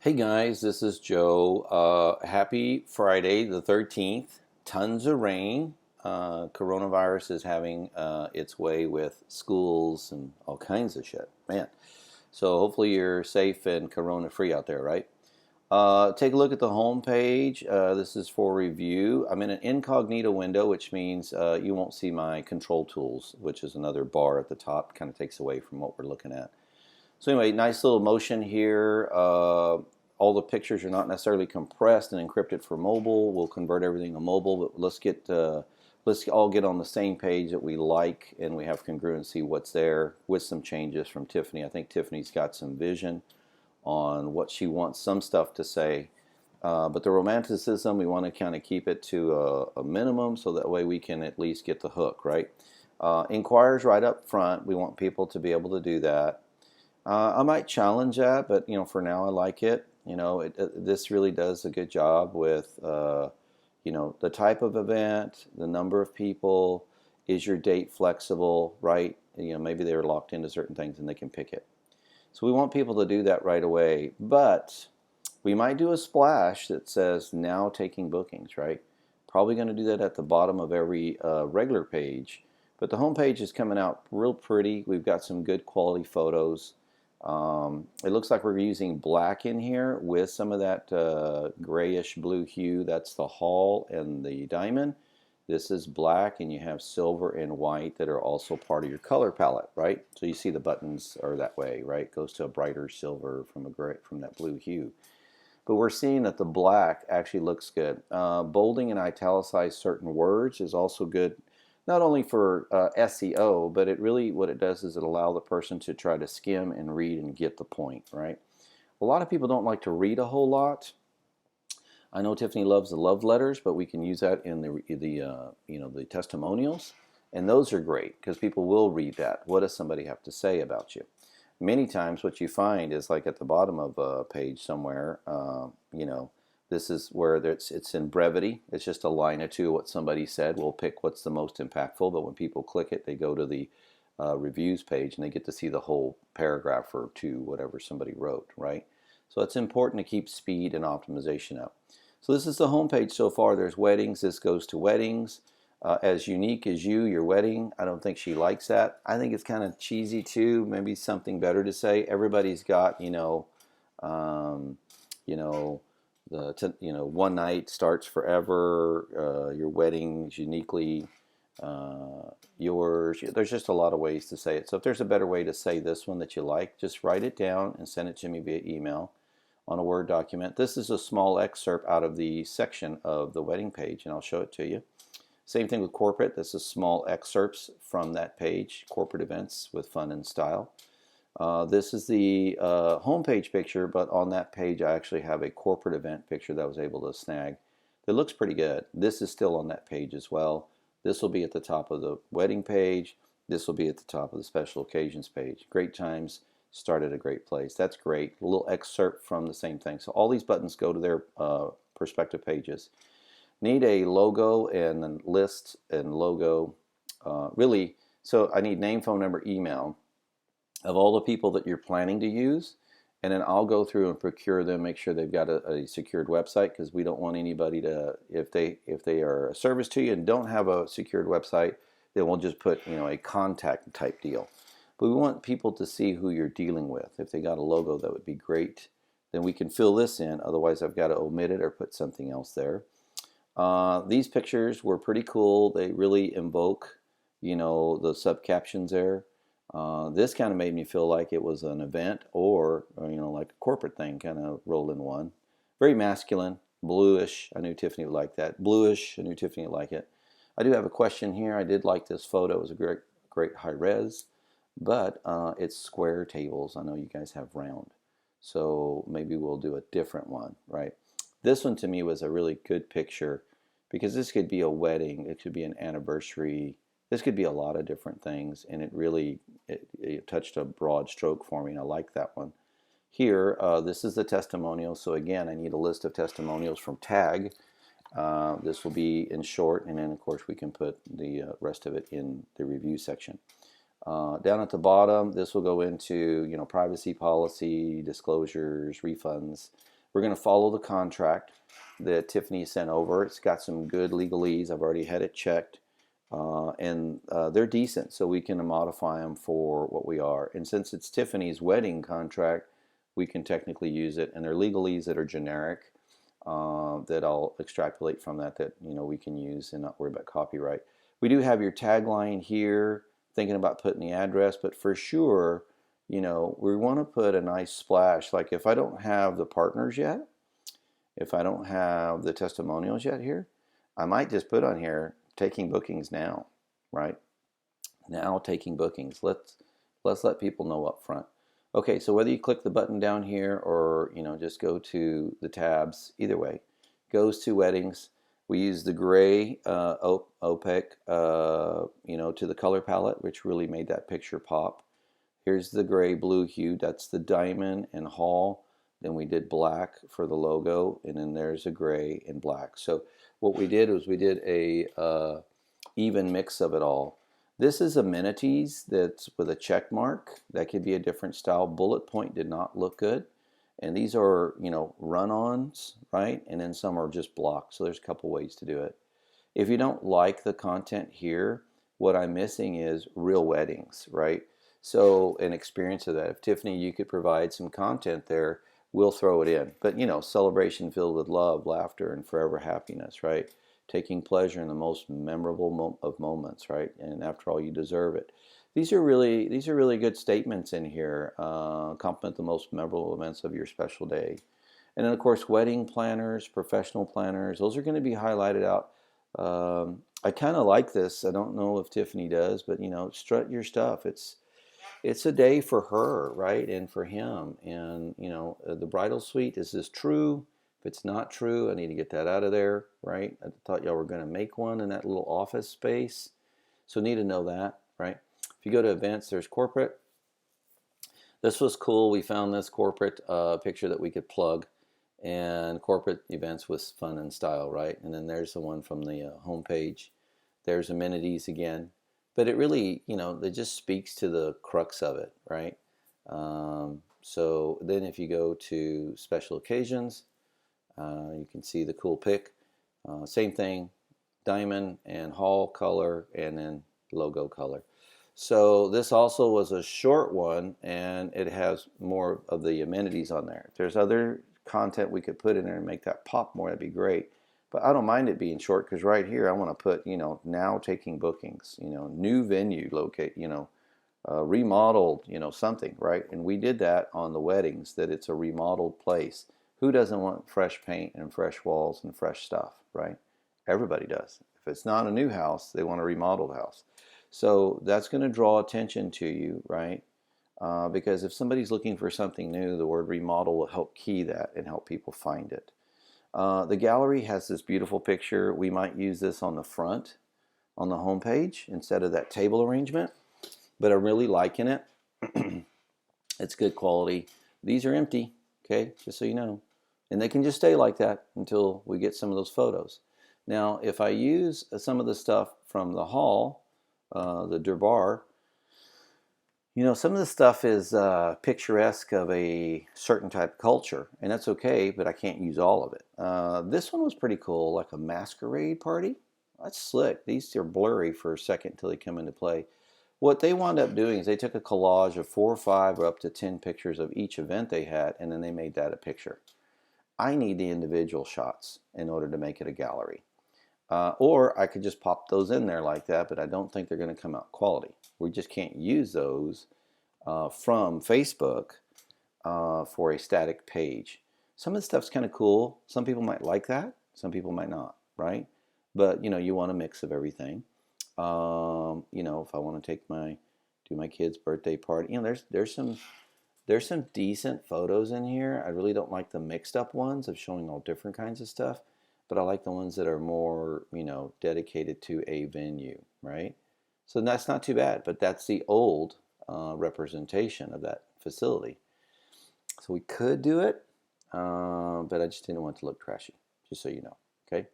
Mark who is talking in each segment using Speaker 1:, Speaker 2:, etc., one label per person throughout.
Speaker 1: Hey guys, this is Joe. Happy Friday the 13th. Tons of rain. Coronavirus is having its way with schools and all kinds of shit. Man. So hopefully you're safe and corona free out there, right? Take a look at the home page. This is for review. I'm in an incognito window, which means you won't see my control tools, which is another bar at the top. Kind of takes away from what we're looking at. So anyway, nice little motion here. All the pictures are not necessarily compressed and encrypted for mobile. We'll convert everything to mobile, but let's all get on the same page that we like, and we have congruency what's there with some changes from Tiffany. I think Tiffany's got some vision on what she wants some stuff to say. But the romanticism, we want to kind of keep it to a minimum so that way we can at least get the hook, right? Inquires right up front. We want people to be able to do that. I might challenge that, but for now I like it. This really does a good job with the type of event, the number of people. Is your date flexible, right? Maybe they're locked into certain things and they can pick it. So we want people to do that right away, but we might do a splash that says now taking bookings, right? Probably going to do that at the bottom of every regular page, but the home page is coming out real pretty. We've got some good quality photos. It looks like we're using black in here with some of that grayish blue hue. That's the hall and the diamond. This is black, and you have silver and white that are also part of your color palette, right? So you see the buttons are that way, right? It goes to a brighter silver from that blue hue. But we're seeing that the black actually looks good. Bolding and italicized certain words is also good, not only for SEO, but what it does is it allows the person to try to skim and read and get the point, right? A lot of people don't like to read a whole lot. I know Tiffany loves the love letters, but we can use that in the testimonials, and those are great because people will read that. What does somebody have to say about you? Many times, what you find is like at the bottom of a page somewhere, this is where it's in brevity. It's just a line or two of what somebody said. We'll pick what's the most impactful, but when people click it, they go to the reviews page and they get to see the whole paragraph or two, whatever somebody wrote, right? So it's important to keep speed and optimization up. So this is the home page so far. There's weddings. This goes to weddings. As unique as your wedding. I don't think she likes that. I think it's kind of cheesy too. Maybe something better to say. Everybody's got, um, you know, one night starts forever. Your wedding's uniquely yours. There's just a lot of ways to say it. So if there's a better way to say this one that you like, just write it down and send it to me via email on a Word document. This is a small excerpt out of the section of the wedding page, and I'll show it to you. Same thing with corporate. This is small excerpts from that page, corporate events with fun and style. This is the homepage picture, but on that page I actually have a corporate event picture that I was able to snag that looks pretty good. This is still on that page as well. This will be at the top of the wedding page. This will be at the top of the special occasions page. Great times start at a great place. That's great. A little excerpt from the same thing. So all these buttons go to their respective pages. Need a logo and a list and logo. Really, so I need name, phone number, email of all the people that you're planning to use, and then I'll go through and procure them, make sure they've got a secured website, because we don't want anybody to, if they are a service to you and don't have a secured website, then we'll just put a contact type deal. But we want people to see who you're dealing with. If they got a logo, that would be great. Then we can fill this in. Otherwise, I've got to omit it or put something else there. These pictures were pretty cool. They really invoke, the sub captions there. This kind of made me feel like it was an event or like a corporate thing kind of rolled in one. Very masculine, bluish. I knew Tiffany would like that. Bluish, I knew Tiffany would like it. I do have a question here. I did like this photo. It was a great high res, but it's square tables. I know you guys have round. So maybe we'll do a different one, right? This one to me was a really good picture because this could be a wedding. It could be an anniversary. This could be a lot of different things, and it touched a broad stroke for me, and I like that one. Here, this is the testimonial. So again, I need a list of testimonials from TAG. This will be in short, and then of course we can put the rest of it in the review section. Down at the bottom, this will go into privacy policy, disclosures, refunds. We're going to follow the contract that Tiffany sent over. It's got some good legalese. I've already had it checked. And they're decent, so we can modify them for what we are. And since it's Tiffany's wedding contract, we can technically use it. And they're legalese that are generic, that I'll extrapolate from that we can use and not worry about copyright. We do have your tagline here, thinking about putting the address, but for sure, we want to put a nice splash. Like if I don't have the partners yet, if I don't have the testimonials yet here, I might just put on here, taking bookings now, right? Now taking bookings. Let's let people know up front. Okay, so whether you click the button down here or just go to the tabs, either way, goes to weddings. We use the gray opaque, to the color palette, which really made that picture pop. Here's the gray blue hue. That's the diamond and hall. Then we did black for the logo, and then there's a gray and black. So what we did was we did a even mix of it all. This is amenities that's with a check mark. That could be a different style. Bullet point did not look good. And these are, run-ons, right? And then some are just blocked. So there's a couple ways to do it. If you don't like the content here, what I'm missing is real weddings, right? So an experience of that. If Tiffany, you could provide some content there, we'll throw it in. But, celebration filled with love, laughter, and forever happiness, right? Taking pleasure in the most memorable of moments, right? And after all, you deserve it. These are really good statements in here. Compliment the most memorable events of your special day. And then, of course, wedding planners, professional planners, those are going to be highlighted out. I kind of like this. I don't know if Tiffany does, but, strut your stuff. It's a day for her, right, and for him. And, the bridal suite, is this true? If it's not true, I need to get that out of there, right? I thought y'all were going to make one in that little office space. So need to know that, right? If you go to events, there's corporate. This was cool. We found this corporate picture that we could plug. And corporate events was fun and style, right? And then there's the one from the homepage. There's amenities again. But it really, it just speaks to the crux of it, right? So then if you go to special occasions, you can see the cool pick. Same thing, diamond and hall color, and then logo color. So this also was a short one, and it has more of the amenities on there. If there's other content we could put in there and make that pop more, that'd be great. But I don't mind it being short, because right here I want to put, now taking bookings, new venue locate, remodeled, something, right? And we did that on the weddings, that it's a remodeled place. Who doesn't want fresh paint and fresh walls and fresh stuff, right? Everybody does. If it's not a new house, they want a remodeled house. So that's going to draw attention to you, right? Because if somebody's looking for something new, the word remodel will help key that and help people find it. The gallery has this beautiful picture. We might use this on the front, on the home page, instead of that table arrangement. But I'm really liking it. It's good quality. These are empty, okay, just so you know. And they can just stay like that until we get some of those photos. Now, if I use some of the stuff from the hall, the Durbar, some of the stuff is picturesque of a certain type of culture, and that's okay, but I can't use all of it. This one was pretty cool, like a masquerade party. That's slick. These are blurry for a second until they come into play. What they wound up doing is they took a collage of 4 or 5 or up to 10 pictures of each event they had, and then they made that a picture. I need the individual shots in order to make it a gallery. Or I could just pop those in there like that, but I don't think they're going to come out quality. We just can't use those from Facebook for a static page. Some of the stuff's kind of cool. Some people might like that. Some people might not, right? But, you want a mix of everything. If I want to do my kid's birthday party, there's some decent photos in here. I really don't like the mixed up ones of showing all different kinds of stuff, but I like the ones that are more, dedicated to a venue, right? So that's not too bad, but that's the old representation of that facility. So we could do it, but I just didn't want it to look trashy, just so you know, okay?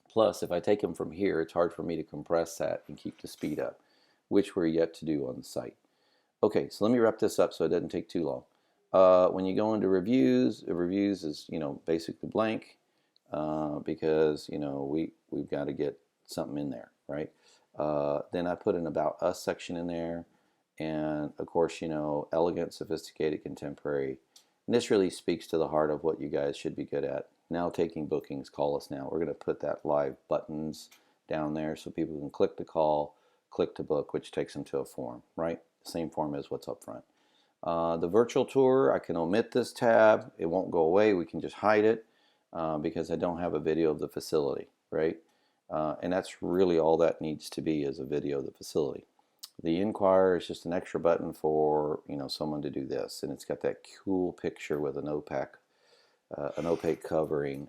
Speaker 1: Plus, if I take them from here, it's hard for me to compress that and keep the speed up, which we're yet to do on the site. Okay, so let me wrap this up so it doesn't take too long. When you go into reviews, reviews is, you know, basically blank, because, you know, we've got to get something in there, right? Then I put an About Us section in there, and of course, you know, elegant, sophisticated, contemporary. And this really speaks to the heart of what you guys should be good at. Now taking bookings, call us now. We're going to put that live buttons down there so people can click to call, click to book, which takes them to a form, right? Same form as what's up front. The virtual tour, I can omit this tab. It won't go away. We can just hide it because I don't have a video of the facility, right? And that's really all that needs to be, is a video of the facility. The Inquire is just an extra button for, you know, someone to do this, and it's got that cool picture with an opaque covering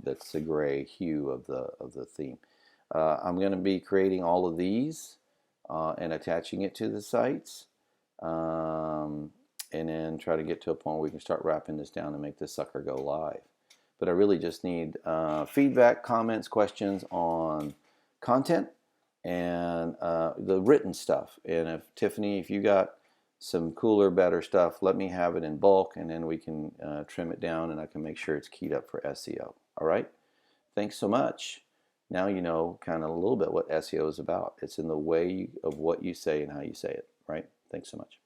Speaker 1: that's the gray hue of the theme. I'm going to be creating all of these and attaching it to the sites, and then try to get to a point where we can start wrapping this down and make this sucker go live. But I really just need feedback, comments, questions on content and the written stuff. And if Tiffany, if you got some cooler, better stuff, let me have it in bulk, and then we can trim it down, and I can make sure it's keyed up for SEO. All right? Thanks so much. Now you know kind of a little bit what SEO is about. It's in the way of what you say and how you say it, right? Thanks so much.